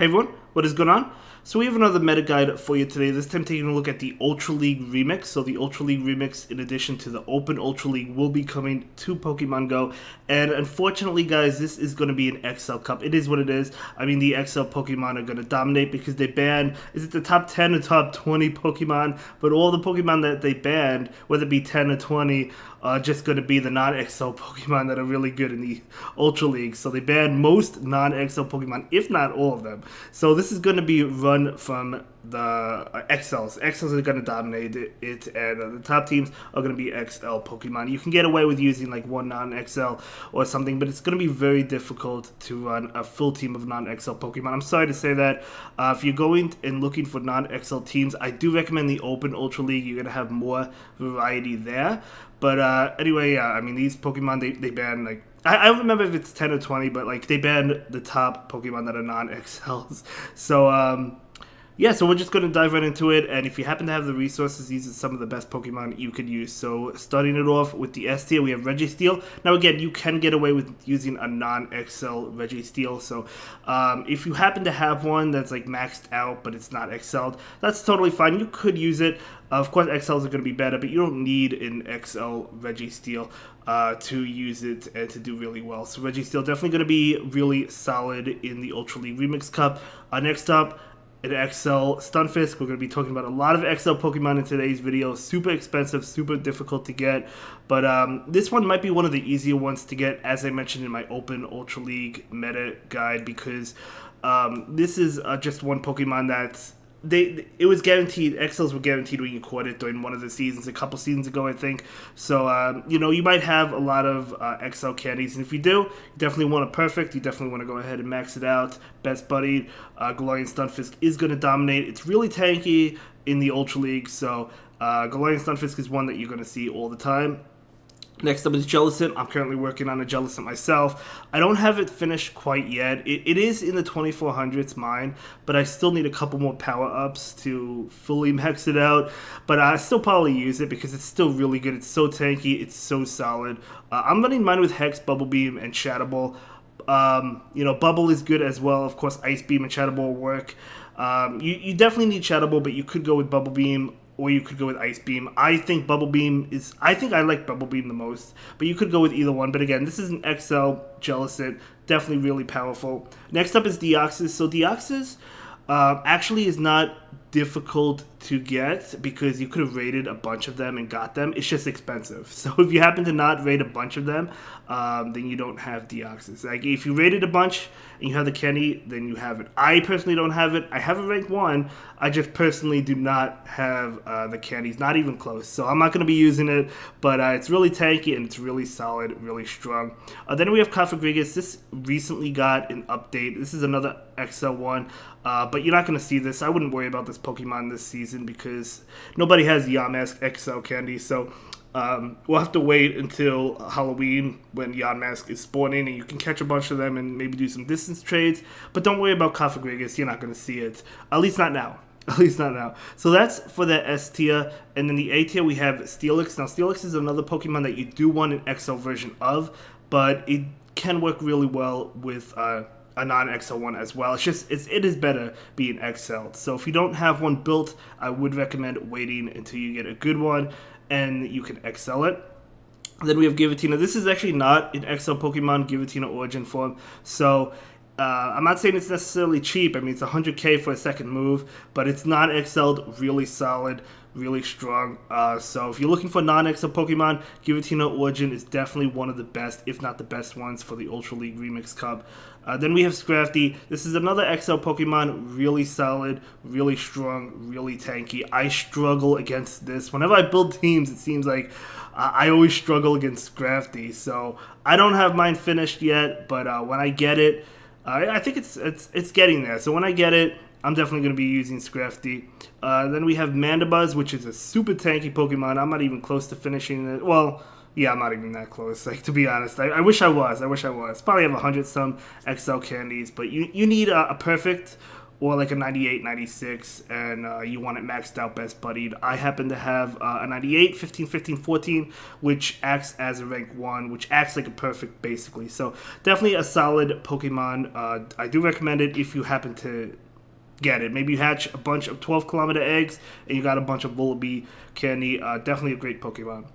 Hey everyone, what is going on? So we have another meta guide for you today, this time taking a look at the Ultra League Remix. So the Ultra League Remix, in addition to the Open Ultra League, will be coming to Pokemon Go. And unfortunately, guys, this is going to be an XL Cup. It is what it is. I mean, the XL Pokemon are going to dominate because they banned, is it the top 10 or top 20 Pokemon? But all the Pokemon that they banned, whether it be 10 or 20, are just going to be the non-XL Pokemon that are really good in the Ultra League. So they banned most non-XL Pokemon, if not all of them. So this is going to be run from the XLs. XLs are going to dominate it, and the top teams are going to be XL Pokemon. You can get away with using like one non-XL or something, but it's going to be very difficult to run a full team of non-XL Pokemon. I'm sorry to say that. If you're going and looking for non-XL teams, I do recommend the Open Ultra League. You're going to have more variety there. But anyway, I mean, these Pokemon, they ban, like, I don't remember if it's 10 or 20, but, like, they banned the top Pokemon that are non-XLs. So, yeah, so we're just going to dive right into it, and if you happen to have the resources, these are some of the best Pokemon you could use. So, starting it off with the S tier, we have Reggie Steele. Now, again, you can get away with using a non-XL Reggie Steele, so if you happen to have one that's, like, maxed out, but it's not XL'd, that's totally fine. You could use it. Of course, XLs are going to be better, but you don't need an XL Reggie Steele to use it and to do really well. So, Reggie Steele definitely going to be really solid in the Ultra League Remix Cup. Next up, an XL Stunfisk. We're going to be talking about a lot of XL Pokemon in today's video. Super expensive, super difficult to get. But this one might be one of the easier ones to get, as I mentioned in my Open Ultra League meta guide, because this is just one Pokemon that's it was guaranteed. XLs were guaranteed when you caught it during one of the seasons, a couple seasons ago, I think. So, you know, you might have a lot of XL candies, and if you do, you definitely want a perfect. You definitely want to go ahead and max it out. Best Buddy, Galarian Stunfisk is going to dominate. It's really tanky in the Ultra League, so Galarian Stunfisk is one that you're going to see all the time. Next up is Gelatin. I'm currently working on a Gelatin myself. I don't have it finished quite yet. It is in the 2400s mine, but I still need a couple more power-ups to fully max it out. But I still probably use it because it's still really good. It's so tanky. It's so solid. I'm running mine with Hex, Bubble Beam, and Shadow Ball. You know, Bubble is good as well. Of course, Ice Beam and Shadow Ball work. You definitely need Shadow Ball, but you could go with Bubble Beam, or you could go with Ice Beam. I think I like Bubble Beam the most, but you could go with either one. But again, this is an XL Gelatin, definitely really powerful. Next up is Deoxys. So Deoxys actually is not difficult to get because you could have raided a bunch of them and got them. It's just expensive. So if you happen to not raid a bunch of them, then you don't have Deoxys. Like if you raided a bunch and you have the candy, then you have it. I personally don't have it. I have a rank 1. I just personally do not have the candies, not even close. So I'm not going to be using it, but it's really tanky and it's really solid, really strong. Then we have Cofagrigus. This recently got an update. This is another XL one, but you're not going to see this. I wouldn't worry about this Pokemon this season because nobody has Yamask XL candy, so we'll have to wait until Halloween when Yamask is spawning and you can catch a bunch of them and maybe do some distance trades. But don't worry about Cofagrigus, you're not going to see it. At least not now. At least not now. So that's for the S tier. And then the A tier we have Steelix. Now Steelix is another Pokemon that you do want an XL version of, but it can work really well with a non-XL one as well. It is better being XL. So if you don't have one built, I would recommend waiting until you get a good one and you can XL it. Then we have Giratina. This is actually not an XL Pokemon, Giratina Origin form. So I'm not saying it's necessarily cheap. I mean, it's 100k for a second move, but it's not XL'd, really solid, really strong. So if you're looking for non-XL Pokemon, Giratina Origin is definitely one of the best, if not the best ones for the Ultra League Remix Cup. Then we have Scrafty. This is another XL Pokemon, really solid, really strong, really tanky. I struggle against this. Whenever I build teams, it seems like I always struggle against Scrafty. So I don't have mine finished yet, but when I get it, I think it's getting there. So when I get it, I'm definitely going to be using Scrafty. Then we have Manda Buzz, which is a super tanky Pokemon. I'm not even close to finishing it. Well, yeah, I'm not even that close. Like, to be honest, I wish I was. Probably have 100 some XL candies, but you need a perfect or like a 98, 96, and you want it maxed out best buddied. I happen to have a 98, 15, 15, 14, which acts as a rank 1, which acts like a perfect basically. So definitely a solid Pokemon. I do recommend it if you happen to get it. Maybe you hatch a bunch of 12-kilometer eggs and you got a bunch of Vullaby candy. Definitely a great Pokemon.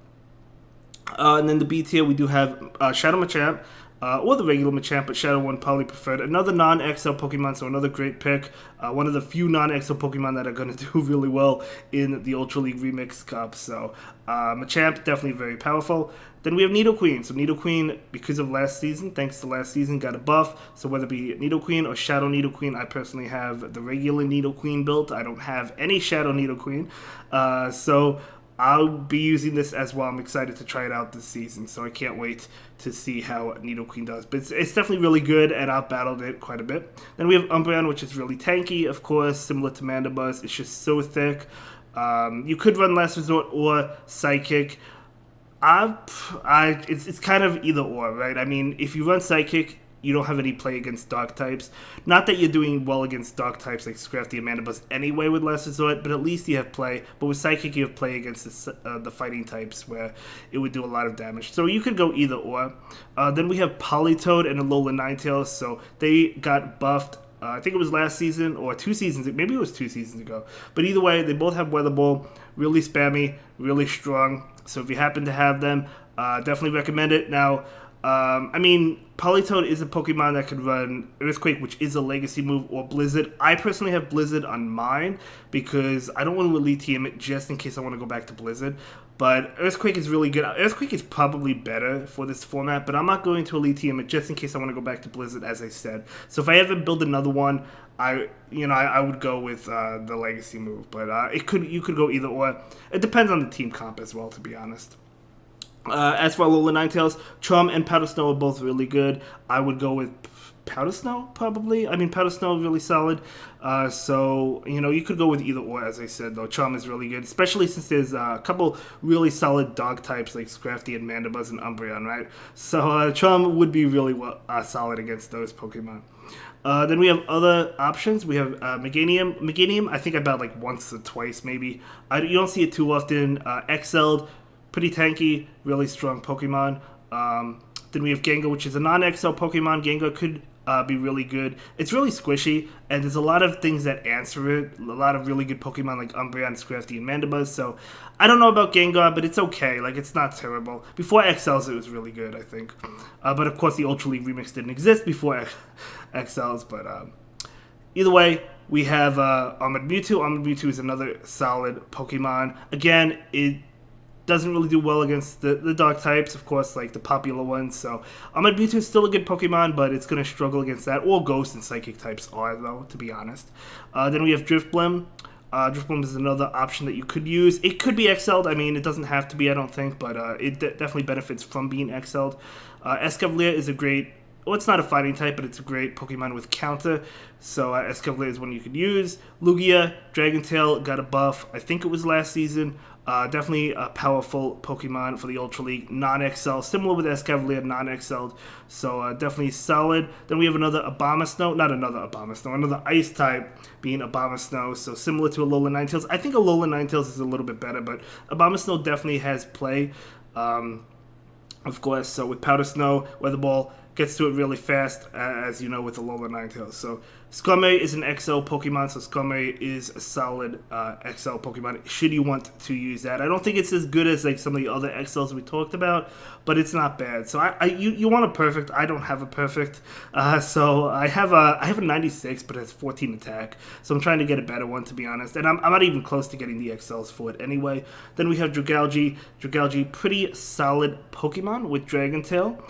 And then the B tier, we do have Shadow Machamp, or the regular Machamp, but Shadow 1 probably preferred. Another non-XL Pokemon, so another great pick. One of the few non-XL Pokemon that are going to do really well in the Ultra League Remix Cup. So Machamp, definitely very powerful. Then we have Nidoqueen. So Nidoqueen, because of last season, thanks to last season, got a buff. So whether it be Nidoqueen or Shadow Nidoqueen, I personally have the regular Nidoqueen built. I don't have any Shadow Nidoqueen. So I'll be using this as well. I'm excited to try it out this season, so I can't wait to see how Nidoqueen does. But it's definitely really good, and I've battled it quite a bit. Then we have Umbreon, which is really tanky, of course, similar to Manda Buzz. It's just so thick. You could run Last Resort or Psychic. It's kind of either or, right? I mean, if you run Psychic, you don't have any play against Dark types. Not that you're doing well against Dark types like Scrafty and Manda Buzz anyway with Last Resort, but at least you have play. But with Psychic, you have play against the fighting types where it would do a lot of damage. So you could go either or. Then we have Polytone and Alola Ninetales. So they got buffed. I think it was last season or 2 seasons. Maybe it was 2 seasons ago. But either way, they both have Weather Ball. Really spammy, really strong. So if you happen to have them, definitely recommend it. Now, I mean, Polytone is a Pokemon that could run Earthquake, which is a legacy move, or Blizzard. I personally have Blizzard on mine because I don't want to Elite Team it just in case I want to go back to Blizzard. But Earthquake is really good. Earthquake is probably better for this format, but I'm not going to Elite Team it just in case I want to go back to Blizzard, as I said. So if I ever build another one, I would go with the legacy move. But you could go either or. It depends on the team comp as well, to be honest. As for Alola Ninetales, Charm and Powder Snow are both really good. I would go with Powder Snow, probably. I mean, Powder Snow is really solid. So, you could go with either or, as I said, though. Charm is really good, especially since there's a couple really solid dog types like Scrafty and Manda Buzz and Umbreon, right? So, Charm would be really solid against those Pokemon. Then we have other options. We have Meganium. Meganium, I think I battled like once or twice, maybe. You don't see it too often. XL'd. Pretty tanky, really strong Pokemon. Then we have Gengar, which is a non-XL Pokemon. Gengar could be really good. It's really squishy, and there's a lot of things that answer it. A lot of really good Pokemon like Umbreon, Scrafty, and Manda Buzz. So I don't know about Gengar, but it's okay. Like, it's not terrible. Before XLs, it was really good, I think. But of course, the Ultra League Remix didn't exist before XLs. But either way, we have Armored Mewtwo. Armored Mewtwo is another solid Pokemon. Again, it doesn't really do well against the dark types, of course, like the popular ones. So Armored Mewtwo is still a good Pokemon, but it's going to struggle against that. All Ghost and Psychic types are, though, to be honest. Then we have Drifblim. Drifblim is another option that you could use. It could be XL'd. I mean, it doesn't have to be, I don't think, but it definitely benefits from being XL'd. Escavalier is a great... Well, it's not a fighting type, but it's a great Pokemon with counter. So Escavalier is one you could use. Lugia, Dragon Tail, got a buff. I think it was last season. Definitely a powerful Pokemon for the Ultra League. Non-XL, similar with Escavalier, non-XL. So definitely solid. Then we have another Abomasnow. Not another Abomasnow. Another Ice type being Abomasnow. So similar to Alola Ninetales. I think Alola Ninetales is a little bit better, but Abomasnow definitely has play. Of course, so with Powder Snow, Weather Ball gets to it really fast, as you know, with Alola Ninetales. So Skarmory is an XL Pokemon, so Skarmory is a solid XL Pokemon, should you want to use that. I don't think it's as good as like some of the other XLs we talked about, but it's not bad. So you want a perfect. I don't have a perfect. So I have a 96, but it has 14 attack. So I'm trying to get a better one, to be honest. And I'm not even close to getting the XLs for it anyway. Then we have Dragalge. Dragalge, pretty solid Pokemon with Dragon Tail.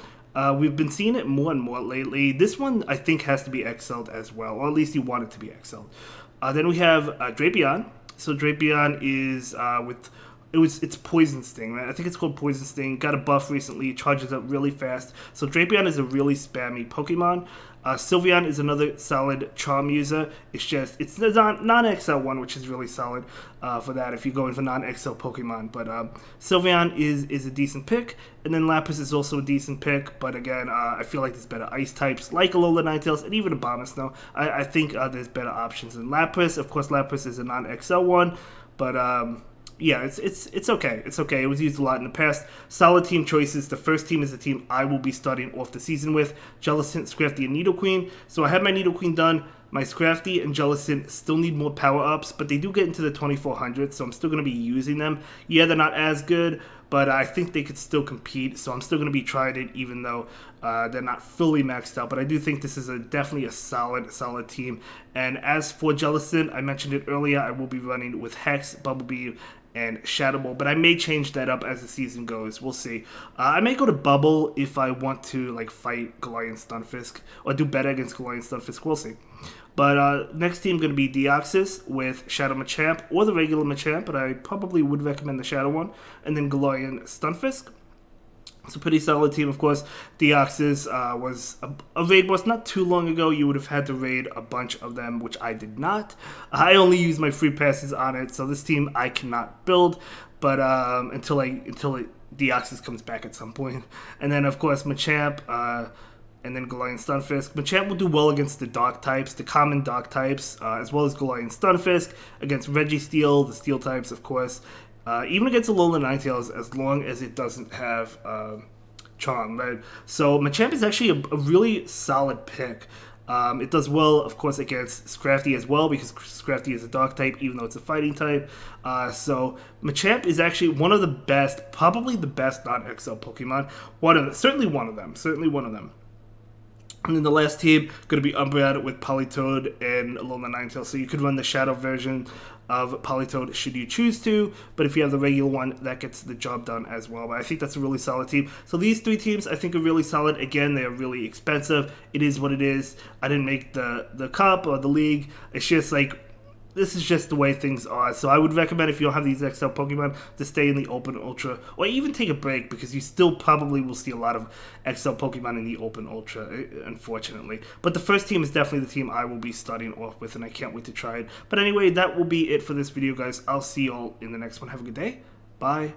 We've been seeing it more and more lately. This one, I think, has to be XL'd as well, or at least you want it to be XL'd. Then we have Drapion. So Drapion is it's Poison Sting, right? I think it's called Poison Sting. Got a buff recently. It charges up really fast. So Drapion is a really spammy Pokemon. Sylveon is another solid charm user. It's just, it's the non-XL one, which is really solid for that if you're going for non-XL Pokemon. But Sylveon is a decent pick. And then Lapras is also a decent pick. But again, I feel like there's better ice types like Alola Ninetales and even Abomasnow. I think there's better options than Lapras. Of course, Lapras is a non-XL one. But yeah, it's okay. It's okay. It was used a lot in the past. Solid team choices. The first team is the team I will be starting off the season with. Gelatin, Scrafty, and Nidoqueen. So I have my Nidoqueen done. My Scrafty and Gelatin still need more power-ups, but they do get into the 2400, so I'm still going to be using them. Yeah, they're not as good, but I think they could still compete, so I'm still going to be trying it, even though they're not fully maxed out. But I do think this is definitely a solid team. And as for Gelatin, I mentioned it earlier, I will be running with Hex, Bubble and Shadow Ball, but I may change that up as the season goes. We'll see. I may go to Bubble if I want to like fight Galarian Stunfisk or do better against Galarian Stunfisk. We'll see. But next team going to be Deoxys with Shadow Machamp or the regular Machamp, but I probably would recommend the Shadow one, and then Galarian Stunfisk. It's a pretty solid team, of course. Deoxys was a raid boss not too long ago. You would have had to raid a bunch of them, which I did not. I only used my free passes on it, so this team I cannot build, but until Deoxys comes back at some point. And then, of course, Machamp, and then Galarian Stunfisk. Machamp will do well against the dark types, the common dark types, as well as Galarian Stunfisk, against Reggie Steele, the steel types, of course. Even against Alola Ninetales, as long as it doesn't have Charm, right? So Machamp is actually a really solid pick. It does well, of course, against Scrafty as well, because Scrafty is a dark type, even though it's a fighting type. So Machamp is actually one of the best, probably the best non-XL Pokemon. Certainly one of them. And then the last team, going to be Umbreon with Polytone and Alola Ninetales. So you could run the Shadow version of Polytone should you choose to. But if you have the regular one, that gets the job done as well. But I think that's a really solid team. So these three teams, I think, are really solid. Again, they are really expensive. It is what it is. I didn't make the cup or the league. It's just like, this is just the way things are. So I would recommend, if you don't have these XL Pokemon, to stay in the Open Ultra, or even take a break, because you still probably will see a lot of XL Pokemon in the Open Ultra, unfortunately. But the first team is definitely the team I will be starting off with, and I can't wait to try it. But anyway, that will be it for this video, guys. I'll see you all in the next one. Have a good day. Bye.